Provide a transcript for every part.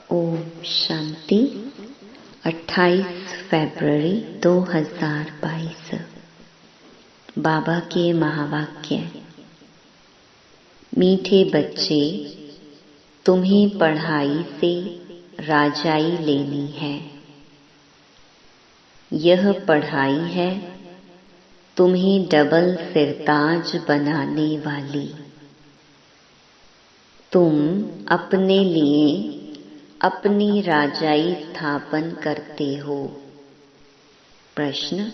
ओम शांति। 28 फरवरी 2022। बाबा के महावाक्य। मीठे बच्चे, तुम्हें पढ़ाई से राजाई लेनी है। यह पढ़ाई है तुम्हें डबल सिरताज बनाने वाली। तुम अपने लिए अपनी राजाई स्थापन करते हो। प्रश्न: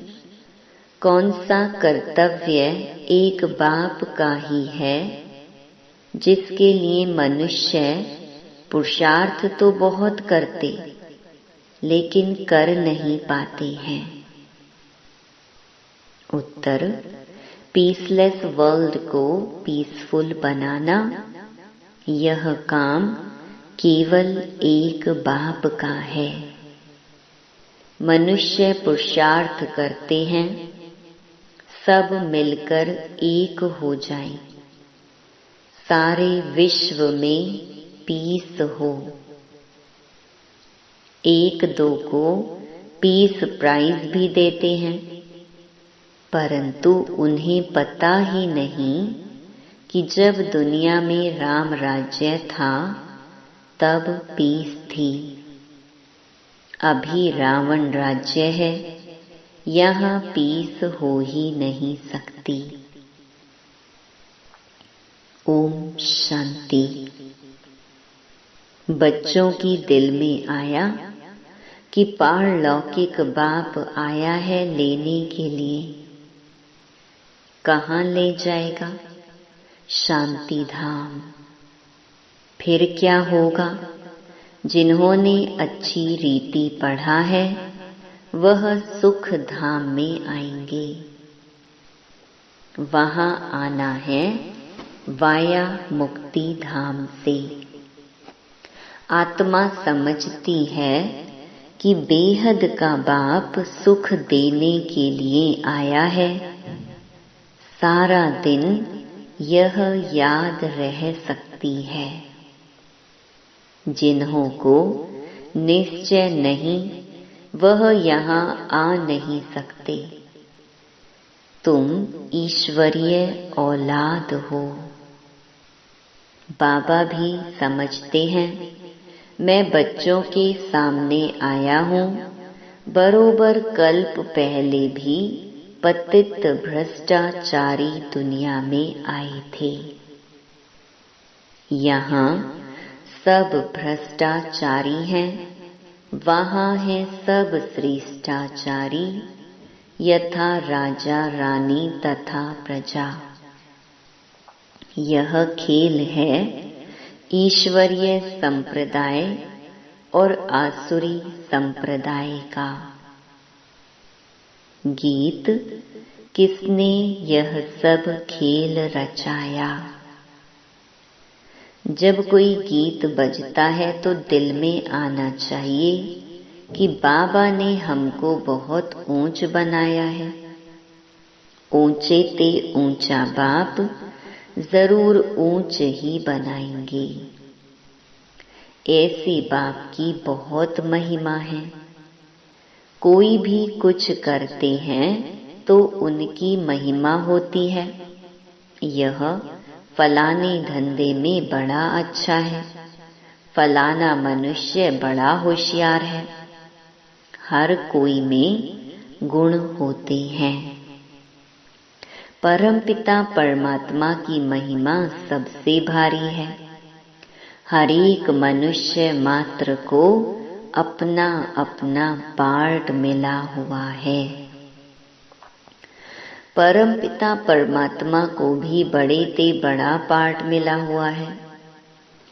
कौन सा कर्तव्य एक बाप का ही है जिसके लिए मनुष्य पुरुषार्थ तो बहुत करते लेकिन कर नहीं पाते हैं? उत्तर: पीसलेस वर्ल्ड को पीसफुल बनाना, यह काम केवल एक बाप का है। मनुष्य पुरुषार्थ करते हैं सब मिलकर एक हो जाएं, सारे विश्व में पीस हो। एक दो को पीस प्राइज भी देते हैं, परंतु उन्हें पता ही नहीं कि जब दुनिया में राम राज्य था तब पीस थी। अभी रावण राज्य है, यहाँ पीस हो ही नहीं सकती। ओम शांति। बच्चों की दिल में आया कि पारलौकिक बाप आया है लेने के लिए। कहाँ ले जाएगा? शांति धाम। फिर क्या होगा? जिन्होंने अच्छी रीति पढ़ा है वह सुख धाम में आएंगे। वहाँ आना है वाया मुक्ति धाम से। आत्मा समझती है कि बेहद का बाप सुख देने के लिए आया है। सारा दिन यह याद रह सकती है। जिन्हों को निश्चय नहीं वह यहाँ आ नहीं सकते। तुम ईश्वरीय औलाद हो। बाबा भी समझते हैं मैं बच्चों के सामने आया हूँ। बरोबर कल्प पहले भी पतित भ्रष्टाचारी दुनिया में आए थे। यहाँ सब भ्रष्टाचारी हैं, वहाँ है सब श्रेष्ठाचारी, यथा राजा रानी तथा प्रजा। यह खेल है ईश्वरीय संप्रदाय और आसुरी संप्रदाय का। गीत: किसने यह सब खेल रचाया? जब कोई गीत बजता है तो दिल में आना चाहिए कि बाबा ने हमको बहुत ऊंच बनाया है। ऊंचे ते ऊंचा बाप जरूर ऊंच ही बनाएंगे। ऐसे बाप की बहुत महिमा है। कोई भी कुछ करते हैं तो उनकी महिमा होती है। यह फलाने धंधे में बड़ा अच्छा है, फलाना मनुष्य बड़ा होशियार है। हर कोई में गुण होते हैं। परमपिता परमात्मा की महिमा सबसे भारी है। हर एक मनुष्य मात्र को अपना अपना पार्ट मिला हुआ है। परमपिता परमात्मा को भी बड़े ते बड़ा पार्ट मिला हुआ है।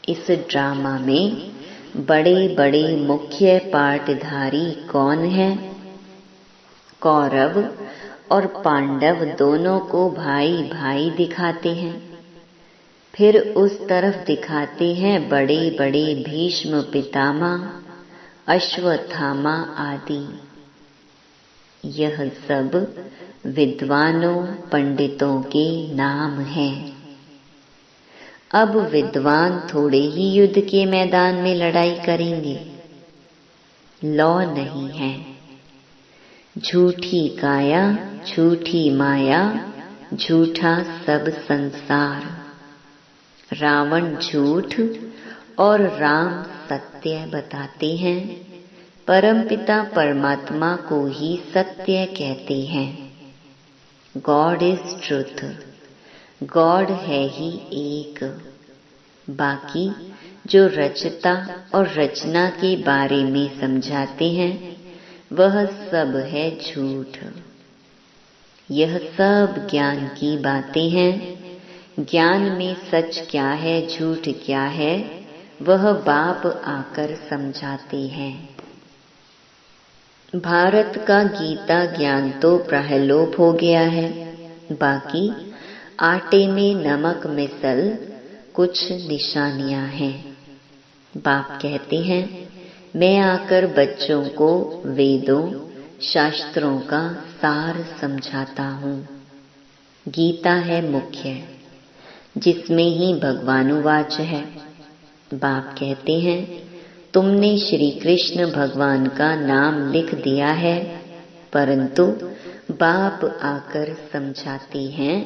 इस ड्रामा में बड़े बड़े मुख्य पार्टधारी कौन हैं? कौरव और पांडव दोनों को भाई भाई दिखाते हैं। फिर उस तरफ दिखाते हैं बड़े बड़े भीष्म पितामह, अश्वत्थामा आदि। यह सब विद्वानों पंडितों के नाम हैं। अब विद्वान थोड़े ही युद्ध के मैदान में लड़ाई करेंगे। लौ नहीं है। झूठी काया, झूठी माया, झूठा सब संसार। रावण झूठ और राम सत्य बताते हैं। परमपिता परमात्मा को ही सत्य कहते हैं। God is truth. गॉड है ही एक। बाकी जो रचता और रचना के बारे में समझाते हैं वह सब है झूठ। यह सब ज्ञान की बातें हैं। ज्ञान में सच क्या है, झूठ क्या है, वह बाप आकर समझाते हैं। भारत का गीता ज्ञान तो प्रहलोभ हो गया है। बाकी आटे में नमक मिसल कुछ निशानियां हैं। बाप कहते हैं मैं आकर बच्चों को वेदों शास्त्रों का सार समझाता हूँ। गीता है मुख्य, जिसमें ही भगवानुवाच है। बाप कहते हैं तुमने श्री कृष्ण भगवान का नाम लिख दिया है, परंतु बाप आकर समझाते हैं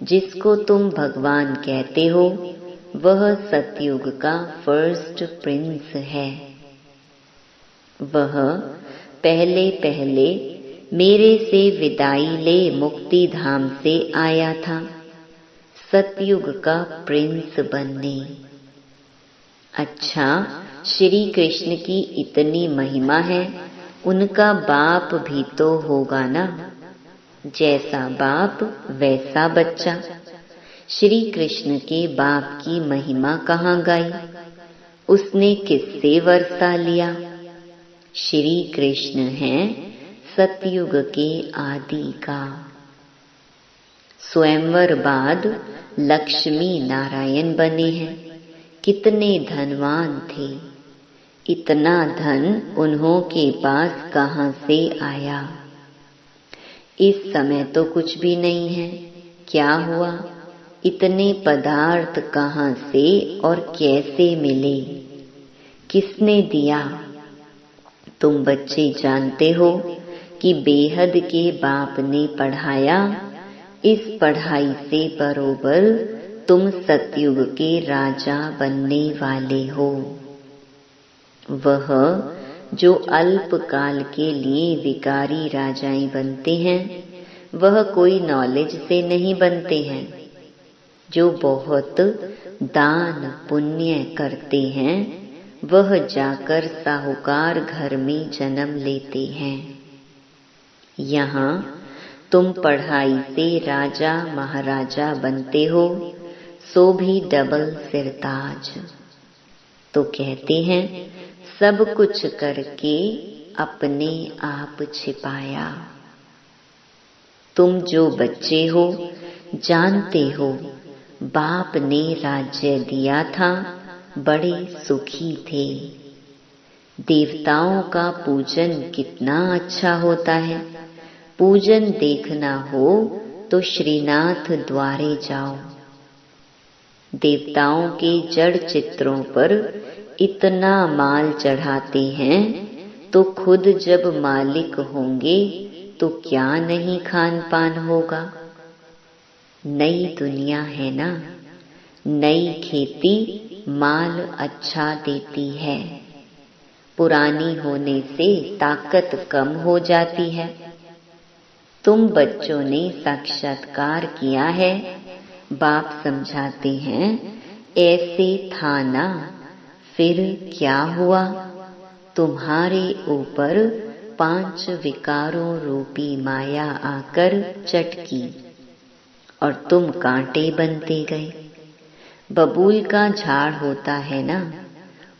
जिसको तुम भगवान कहते हो वह सतयुग का फर्स्ट प्रिंस है। वह पहले पहले मेरे से विदाई ले मुक्ति धाम से आया था सतयुग का प्रिंस बनने। अच्छा, श्री कृष्ण की इतनी महिमा है, उनका बाप भी तो होगा ना। जैसा बाप वैसा बच्चा। श्री कृष्ण के बाप की महिमा कहाँ गाई? उसने किससे वर्षा लिया? श्री कृष्ण हैं सतयुग के आदि का। स्वयंवर बाद लक्ष्मी नारायण बने हैं। कितने धनवान थे। इतना धन उन्हों के पास कहाँ से आया? इस समय तो कुछ भी नहीं है। क्या हुआ? इतने पदार्थ कहाँ से और कैसे मिले? किसने दिया? तुम बच्चे जानते हो कि बेहद के बाप ने पढ़ाया। इस पढ़ाई से बरोबर तुम सतयुग के राजा बनने वाले हो। वह जो अल्प काल के लिए विकारी राजाएं बनते हैं वह कोई नॉलेज से नहीं बनते हैं। जो बहुत दान पुण्य करते हैं वह जाकर साहूकार घर में जन्म लेते हैं। यहाँ तुम पढ़ाई से राजा महाराजा बनते हो, सो भी डबल सिरताज। तो कहते हैं सब कुछ करके अपने आप छिपाया। तुम जो बच्चे हो जानते हो बाप ने राज्य दिया था, बड़े सुखी थे। देवताओं का पूजन कितना अच्छा होता है। पूजन देखना हो तो श्रीनाथ द्वारे जाओ। देवताओं के जड़ चित्रों पर इतना माल चढ़ाते हैं तो खुद जब मालिक होंगे तो क्या नहीं खान पान होगा। नई दुनिया है ना, नई खेती माल अच्छा देती है। पुरानी होने से ताकत कम हो जाती है। तुम बच्चों ने साक्षात्कार किया है। बाप समझाते हैं ऐसे था ना, फिर क्या हुआ? तुम्हारे ऊपर 5 विकारों रूपी माया आकर चटकी और तुम कांटे बनते गए। बबूल का झाड़ होता है ना,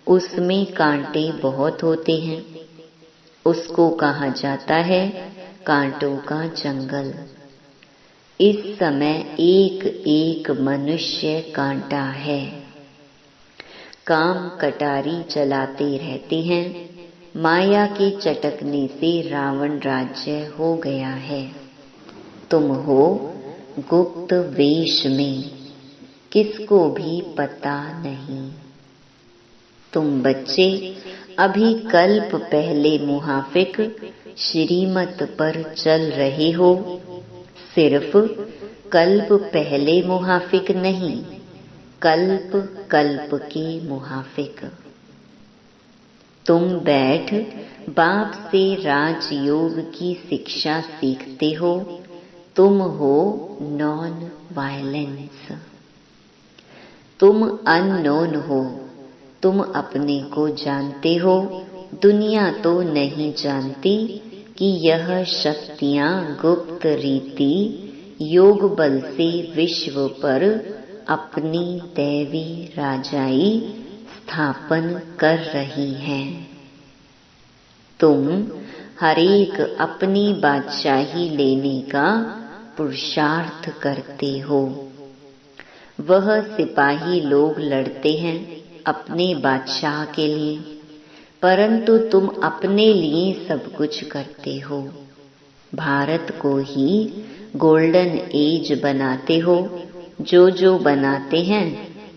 उसमें कांटे बहुत होते हैं। उसको कहा जाता है कांटों का जंगल। इस समय एक एक मनुष्य कांटा है। काम कटारी चलाते रहते हैं। माया के चटकने से रावण राज्य हो गया है। तुम हो गुप्त वेश में। किसको भी पता नहीं। तुम बच्चे अभी कल्प पहले मुहाफिक श्रीमत पर चल रहे हो। सिर्फ कल्प पहले मुहाफिक नहीं, कल्प कल्प के मुहाफिक। तुम बैठ बाप से राजयोग की शिक्षा सीखते हो। तुम हो नॉन वायलेंस। तुम अननोन हो। तुम अपने को जानते हो, दुनिया तो नहीं जानती कि यह शक्तियां गुप्त रीति योग बल से विश्व पर अपनी दैवी राजाई स्थापन कर रही हैं। तुम हरेक अपनी बादशाही लेने का पुरुषार्थ करते हो। वह सिपाही लोग लड़ते हैं अपने बादशाह के लिए, परंतु तुम अपने लिए सब कुछ करते हो। भारत को ही गोल्डन एज बनाते हो। जो बनाते हैं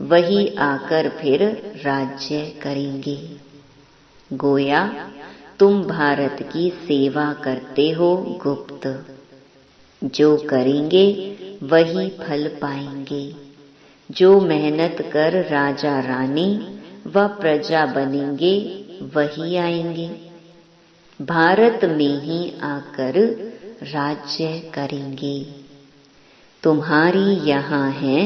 वही आकर फिर राज्य करेंगे। गोया तुम भारत की सेवा करते हो गुप्त। जो करेंगे वही फल पाएंगे। जो मेहनत कर राजा रानी व प्रजा बनेंगे वही आएंगे। भारत में ही आकर राज्य करेंगे। तुम्हारी यहाँ है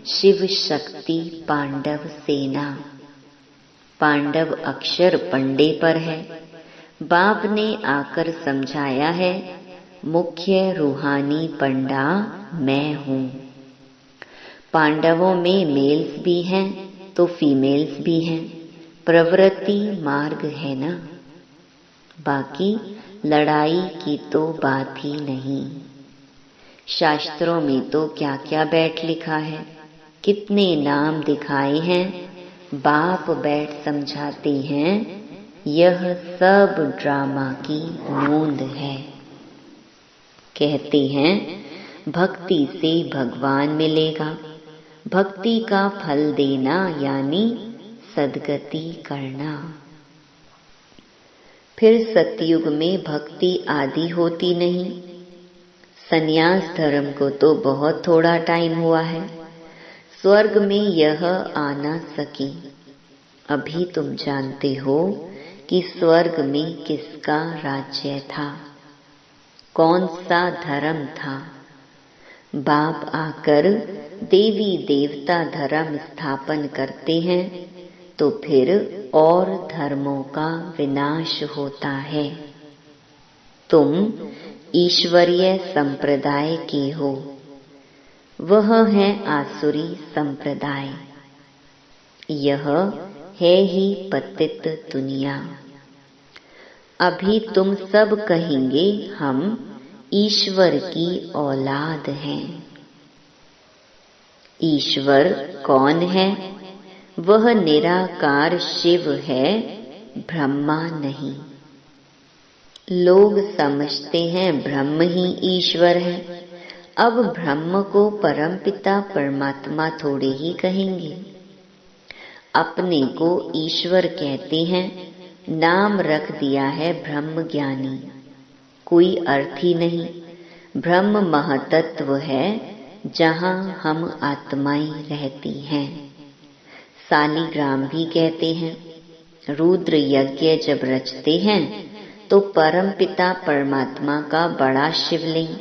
शिव शक्ति पांडव सेना। पांडव अक्षर पंडे पर है। बाप ने आकर समझाया है, मुख्य रूहानी पंडा मैं हूँ। पांडवों में मेल्स भी हैं तो फीमेल्स भी हैं। प्रवृत्ति मार्ग है ना। बाकी लड़ाई की तो बात ही नहीं। शास्त्रों में तो क्या क्या बैठ लिखा है, कितने नाम दिखाए हैं। बाप बैठ समझाते हैं, यह सब ड्रामा की नोंद है। कहते हैं भक्ति से भगवान मिलेगा। भक्ति का फल देना यानी सद्गति करना। फिर सतयुग में भक्ति आदि होती नहीं। संन्यास धर्म को तो बहुत थोड़ा टाइम हुआ है। स्वर्ग में यह आ न सकी। अभी तुम जानते हो कि स्वर्ग में किसका राज्य था, कौन सा धर्म था। बाप आकर देवी देवता धर्म स्थापन करते हैं तो फिर और धर्मों का विनाश होता है। तुम ईश्वरीय संप्रदाय के हो, वह है आसुरी संप्रदाय। यह है ही पतित दुनिया। अभी तुम सब कहेंगे हम ईश्वर की औलाद हैं। ईश्वर कौन है? वह निराकार शिव है, ब्रह्मा नहीं। लोग समझते हैं ब्रह्म ही ईश्वर है। अब ब्रह्म को परमपिता परमात्मा थोड़े ही कहेंगे। अपने को ईश्वर कहते हैं, नाम रख दिया है ब्रह्म ज्ञानी। कोई अर्थ ही नहीं। ब्रह्म महतत्व है जहाँ हम आत्माएं रहती हैं। सालीग्राम भी कहते हैं। रुद्र यज्ञ जब रचते हैं तो परमपिता परमात्मा का बड़ा शिवलिंग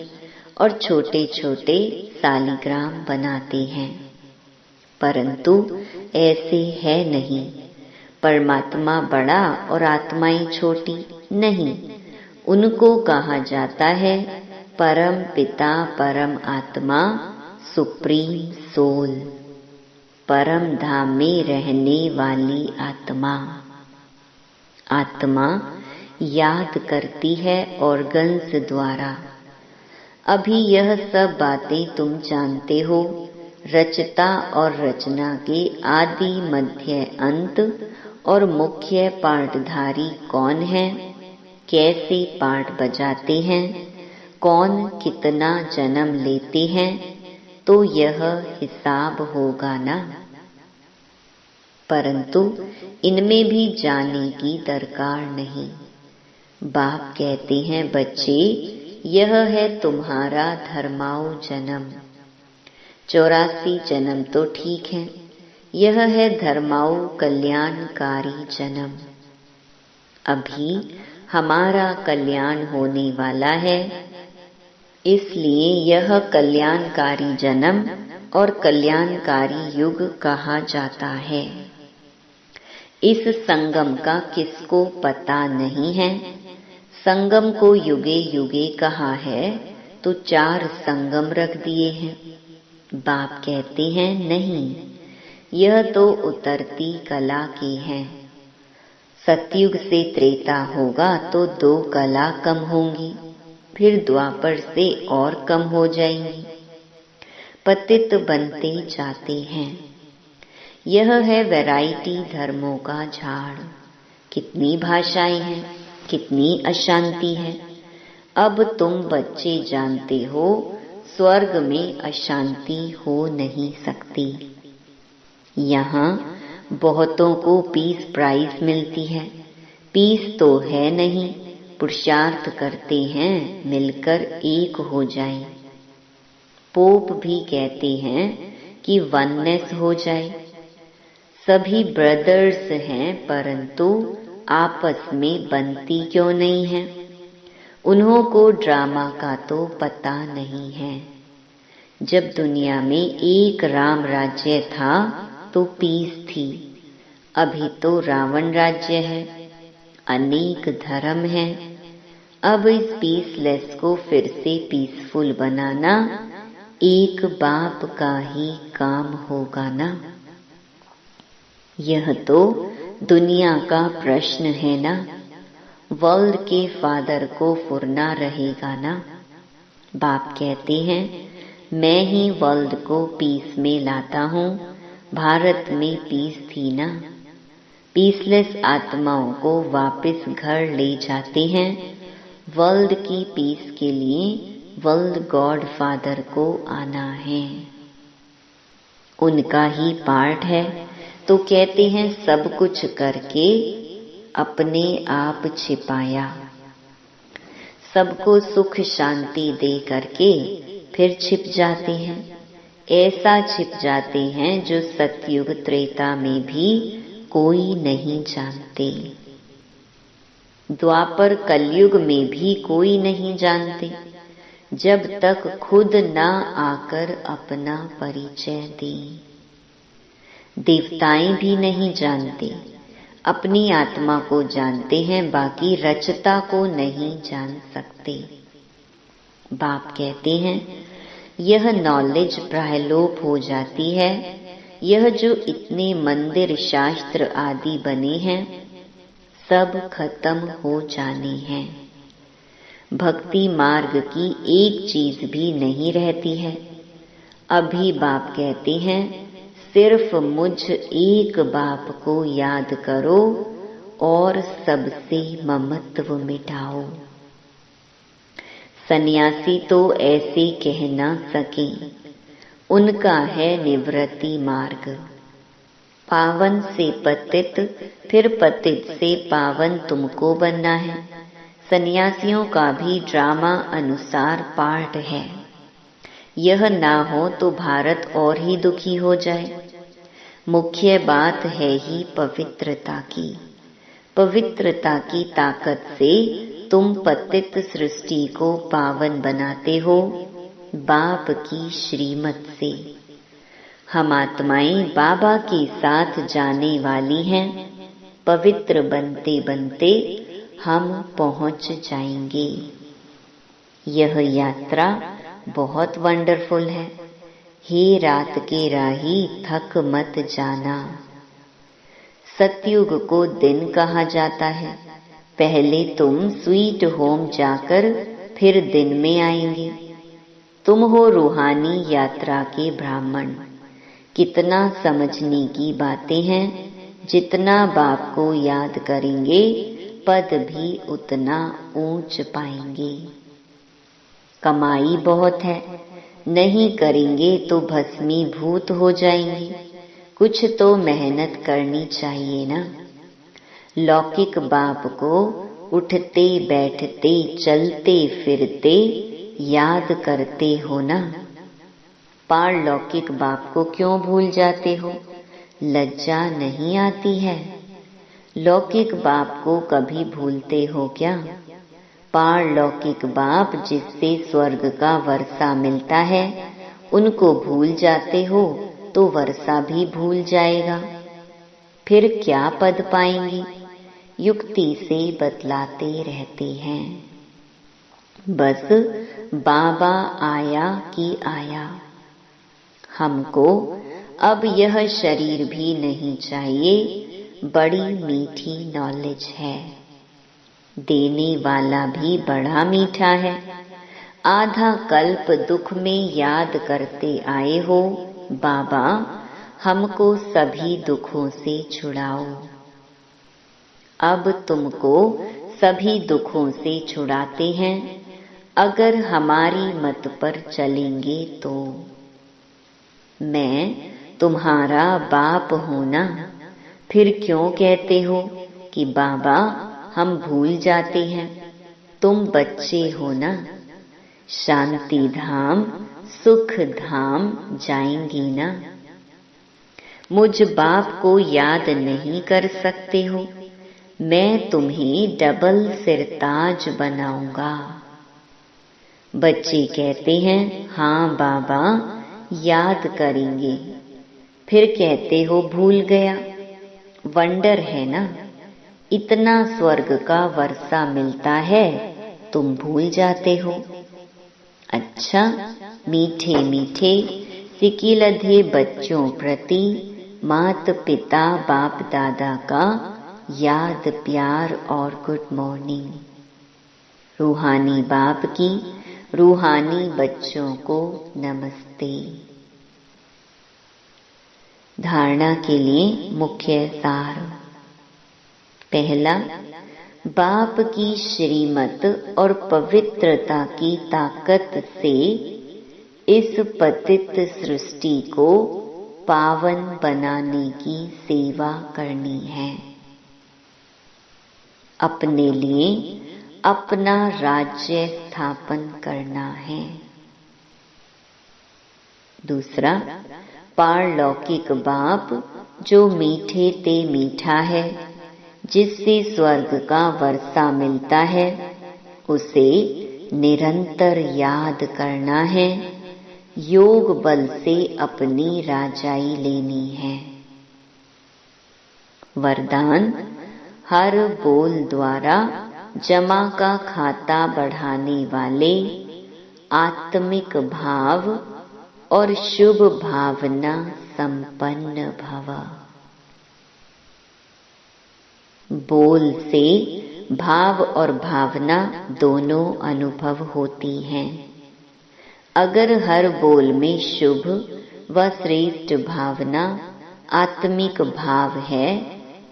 और छोटे छोटे सालीग्राम बनाते हैं, परंतु ऐसे है नहीं। परमात्मा बड़ा और आत्माएं छोटी नहीं। उनको कहा जाता है परम पिता परम आत्मा, सुप्रीम सोल, परम धाम में रहने वाली आत्मा। आत्मा याद करती है ऑर्गन्स द्वारा। अभी यह सब बातें तुम जानते हो। रचता और रचना के आदि मध्य अंत और मुख्य पाठधारी कौन है, कैसे पाठ बजाते हैं, कौन कितना जन्म लेते हैं, तो यह हिसाब होगा ना। परंतु इनमें भी जाने की दरकार नहीं। बाप कहते हैं, बच्चे, यह है तुम्हारा धर्माऊ जन्म। 84 जन्म तो ठीक है, यह है धर्माऊ कल्याणकारी जन्म। अभी हमारा कल्याण होने वाला है, इसलिए यह कल्याणकारी जन्म और कल्याणकारी युग कहा जाता है। इस संगम का किसको पता नहीं है। संगम को युगे युगे कहा है तो 4 संगम रख दिए हैं। बाप कहते हैं, नहीं, यह तो उतरती कला के हैं। सतयुग से त्रेता होगा तो 2 कला कम होंगी, फिर द्वापर से और कम हो जाएंगी। पतित बनते जाते हैं। यह है वैरायटी धर्मों का झाड़। कितनी भाषाएं हैं, कितनी अशांति है। अब तुम बच्चे जानते हो, स्वर्ग में अशांति हो नहीं सकती। यहाँ बहुतों को पीस प्राइज मिलती है। पीस तो है नहीं, पुरुषार्थ करते हैं मिलकर एक हो जाएं। पोप भी कहते हैं कि वननेस हो जाए। सभी ब्रदर्स हैं, परंतु आपस में बनती क्यों नहीं है। उन्हों को ड्रामा का तो पता नहीं है। जब दुनिया में एक राम राज्य था तो पीस थी। अभी तो रावण राज्य है, अनेक धर्म हैं। अब इस पीसलेस को फिर से पीसफुल बनाना एक बाप का ही काम होगा ना। यह तो दुनिया का प्रश्न है ना। वर्ल्ड के फादर को फुरना रहेगा ना। बाप कहते हैं, मैं ही वर्ल्ड को पीस में लाता हूँ। भारत में पीस थी ना। पीसलेस आत्माओं को वापस घर ले जाते हैं। वर्ल्ड की पीस के लिए वर्ल्ड गॉड फादर को आना है। उनका ही पार्ट है, तो कहते हैं सब कुछ करके अपने आप छिपाया। सबको सुख शांति दे करके फिर छिप जाते हैं। ऐसा छिप जाते हैं जो सतयुग त्रेता में भी कोई नहीं जानते। द्वापर कलयुग में भी कोई नहीं जानते, जब तक खुद ना आकर अपना परिचय दे। देवताएं भी नहीं जानते, अपनी आत्मा को जानते हैं, बाकी रचता को नहीं जान सकते। बाप कहते हैं, यह नॉलेज प्रायलोप हो जाती है। यह जो इतने मंदिर शास्त्र आदि बने हैं, सब खत्म हो जाने हैं। भक्ति मार्ग की एक चीज भी नहीं रहती है। अभी बाप कहते हैं, सिर्फ मुझ एक बाप को याद करो और सबसे ममत्व मिटाओ। सन्यासी तो ऐसे कह ना सके, उनका है निवृत्ति मार्ग। पावन से पतित, फिर पतित से पावन तुमको बनना है। सन्यासियों का भी ड्रामा अनुसार पार्ट है। यह ना हो तो भारत और ही दुखी हो जाए। मुख्य बात है ही पवित्रता की। पवित्रता की ताकत से तुम पतित सृष्टि को पावन बनाते हो, बाप की श्रीमत से। हम आत्माएं बाबा के साथ जाने वाली हैं। पवित्र बनते बनते हम पहुंच जाएंगे। यह यात्रा बहुत वंडरफुल है। हे रात के राही, थक मत जाना। सतयुग को दिन कहा जाता है। पहले तुम स्वीट होम जाकर फिर दिन में आएंगे। तुम हो रूहानी यात्रा के ब्राह्मण। कितना समझने की बातें हैं। जितना बाप को याद करेंगे, पद भी उतना ऊंच पाएंगे। कमाई बहुत है, नहीं करेंगे तो भस्मीभूत हो जाएंगे। कुछ तो मेहनत करनी चाहिए ना। लौकिक बाप को उठते बैठते चलते फिरते याद करते हो ना। पारलौकिक बाप को क्यों भूल जाते हो? लज्जा नहीं आती है? लौकिक बाप को कभी भूलते हो क्या? पारलौकिक बाप जिससे स्वर्ग का वर्षा मिलता है, उनको भूल जाते हो तो वर्षा भी भूल जाएगा। फिर क्या पद पाएंगी? युक्ति से बतलाते रहते हैं। बस बाबा आया कि आया। हमको अब यह शरीर भी नहीं चाहिए। बड़ी मीठी नॉलेज है। देने वाला भी बड़ा मीठा है। आधा कल्प दुख में याद करते आए हो, बाबा हमको सभी दुखों से छुड़ाओ। अब तुमको सभी दुखों से छुड़ाते हैं, अगर हमारी मत पर चलेंगे तो। मैं तुम्हारा बाप हूं ना, फिर क्यों कहते हो कि बाबा हम भूल जाते हैं? तुम बच्चे हो ना। शांति धाम सुख धाम जाएंगी ना। मुझ बाप को याद नहीं कर सकते हो? मैं तुम्हें डबल सिरताज बनाऊंगा। बच्चे कहते हैं हाँ बाबा याद करेंगे, फिर कहते हो भूल गया। वंडर है ना, इतना स्वर्ग का वर्षा मिलता है, तुम भूल जाते हो। अच्छा, मीठे मीठे सिकिलधे बच्चों प्रति मात पिता बाप दादा का याद प्यार और गुड मॉर्निंग। रूहानी बाप की रूहानी बच्चों को नमस्ते। धारणा के लिए मुख्य सार। पहला, बाप की श्रीमत और पवित्रता की ताकत से इस पतित सृष्टि को पावन बनाने की सेवा करनी है। अपने लिए अपना राज्य स्थापन करना है। दूसरा, पारलौकिक बाप जो मीठे ते मीठा है, जिससे स्वर्ग का वर्षा मिलता है, उसे निरंतर याद करना है। योग बल से अपनी राजाई लेनी है। वरदान, हर बोल द्वारा जमा का खाता बढ़ाने वाले आत्मिक भाव और शुभ भावना संपन्न भव। बोल से भाव और भावना दोनों अनुभव होती हैं। अगर हर बोल में शुभ व श्रेष्ठ भावना आत्मिक भाव है,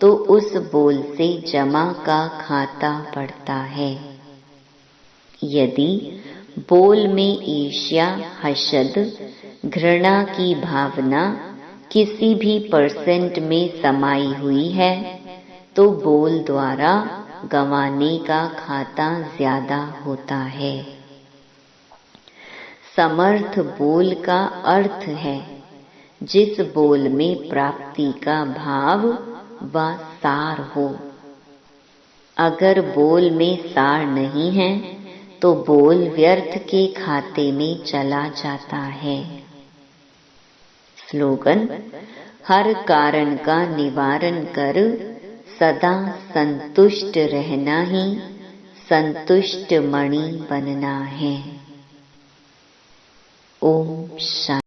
तो उस बोल से जमा का खाता बढ़ता है। यदि बोल में ईर्ष्या, हसद, घृणा की भावना किसी भी % में समाई हुई है, तो बोल द्वारा गंवाने का खाता ज्यादा होता है। समर्थ बोल का अर्थ है जिस बोल में प्राप्ति का भाव व सार हो। अगर बोल में सार नहीं है, तो बोल व्यर्थ के खाते में चला जाता है। स्लोगन, हर कारण का निवारण कर सदा संतुष्ट रहना ही संतुष्ट मणि बनना है। ओम शांति।